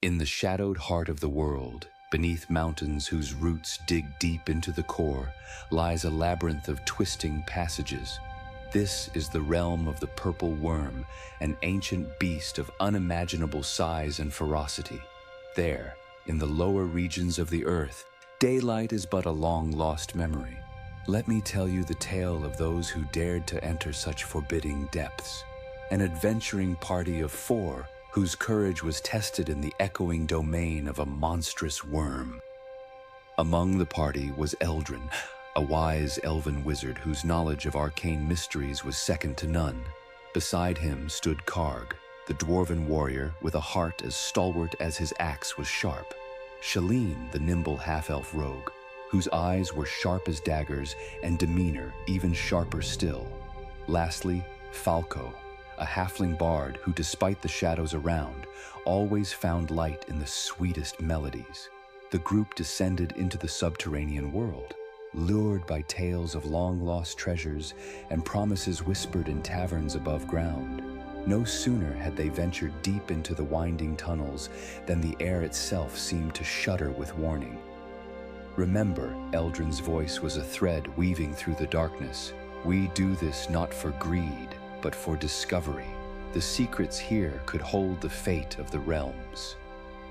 In the shadowed heart of the world, beneath mountains whose roots dig deep into the core, lies a labyrinth of twisting passages. This is the realm of the purple worm, an ancient beast of unimaginable size and ferocity. There, in the lower regions of the earth, daylight is but a long-lost memory. Let me tell you the tale of those who dared to enter such forbidding depths. An adventuring party of 4 whose courage was tested in the echoing domain of a monstrous worm. Among the party was Eldrin, a wise elven wizard whose knowledge of arcane mysteries was second to none. Beside him stood Karg, the dwarven warrior with a heart as stalwart as his axe was sharp. Shaleen, the nimble half-elf rogue, whose eyes were sharp as daggers and demeanor even sharper still. Lastly, Falco, a halfling bard who, despite the shadows around, always found light in the sweetest melodies. The group descended into the subterranean world, lured by tales of long-lost treasures and promises whispered in taverns above ground. No sooner had they ventured deep into the winding tunnels than the air itself seemed to shudder with warning. Remember, Eldrin's voice was a thread weaving through the darkness. We do this not for greed, but for discovery. The secrets here could hold the fate of the realms.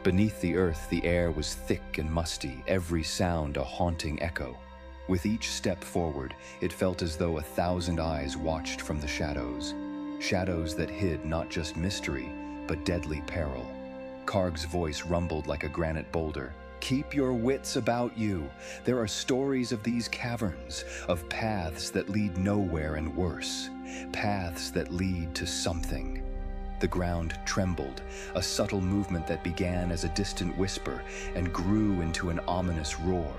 Beneath the earth, the air was thick and musty, every sound a haunting echo. With each step forward, it felt as though 1,000 eyes watched from the shadows. Shadows that hid not just mystery, but deadly peril. Karg's voice rumbled like a granite boulder. Keep your wits about you. There are stories of these caverns, of paths that lead nowhere and worse. Paths that lead to something. The ground trembled, a subtle movement that began as a distant whisper and grew into an ominous roar.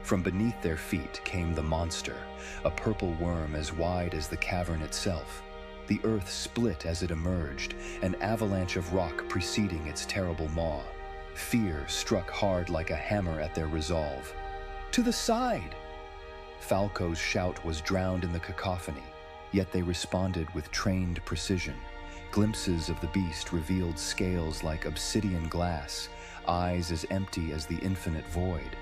From beneath their feet came the monster, a purple worm as wide as the cavern itself. The earth split as it emerged, an avalanche of rock preceding its terrible maw. Fear struck hard like a hammer at their resolve. To the side! Falco's shout was drowned in the cacophony, yet they responded with trained precision. Glimpses of the beast revealed scales like obsidian glass, eyes as empty as the infinite void.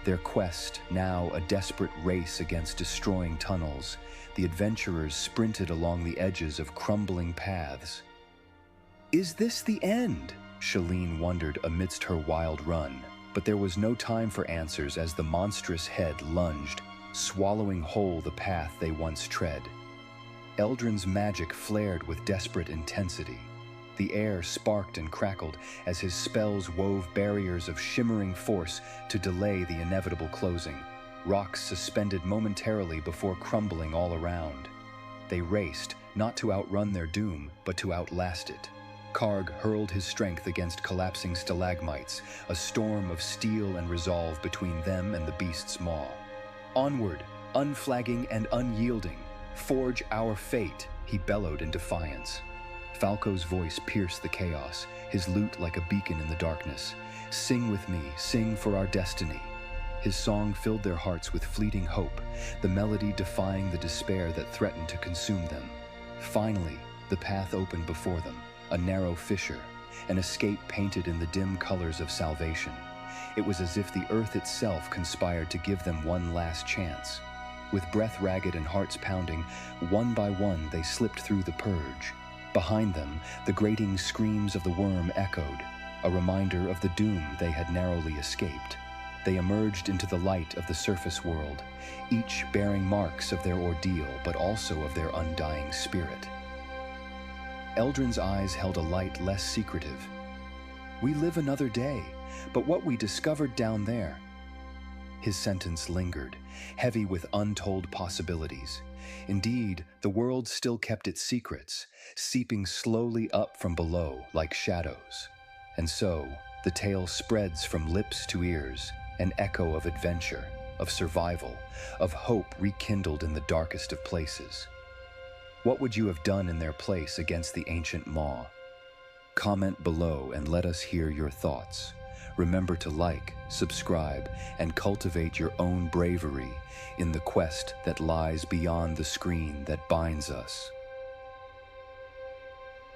Their quest, now a desperate race against destroying tunnels, the adventurers sprinted along the edges of crumbling paths. Is this the end? Shaleen wondered amidst her wild run, but there was no time for answers as the monstrous head lunged, swallowing whole the path they once tread. Eldrin's magic flared with desperate intensity. The air sparked and crackled as his spells wove barriers of shimmering force to delay the inevitable closing. Rocks suspended momentarily before crumbling all around. They raced, not to outrun their doom, but to outlast it. Karg hurled his strength against collapsing stalagmites, a storm of steel and resolve between them and the beast's maw. Onward, unflagging and unyielding, forge our fate, he bellowed in defiance. Falco's voice pierced the chaos, his lute like a beacon in the darkness. Sing with me, sing for our destiny. His song filled their hearts with fleeting hope, the melody defying the despair that threatened to consume them. Finally, the path opened before them, a narrow fissure, an escape painted in the dim colors of salvation. It was as if the earth itself conspired to give them one last chance. With breath ragged and hearts pounding, one by one they slipped through the purge. Behind them, the grating screams of the worm echoed, a reminder of the doom they had narrowly escaped. They emerged into the light of the surface world, each bearing marks of their ordeal, but also of their undying spirit. Eldrin's eyes held a light less secretive. We live another day, but what we discovered down there. His sentence lingered, heavy with untold possibilities. Indeed, the world still kept its secrets, seeping slowly up from below like shadows. And so, the tale spreads from lips to ears, an echo of adventure, of survival, of hope rekindled in the darkest of places. What would you have done in their place against the ancient maw? Comment below and let us hear your thoughts. Remember to like, subscribe, and cultivate your own bravery in the quest that lies beyond the screen that binds us.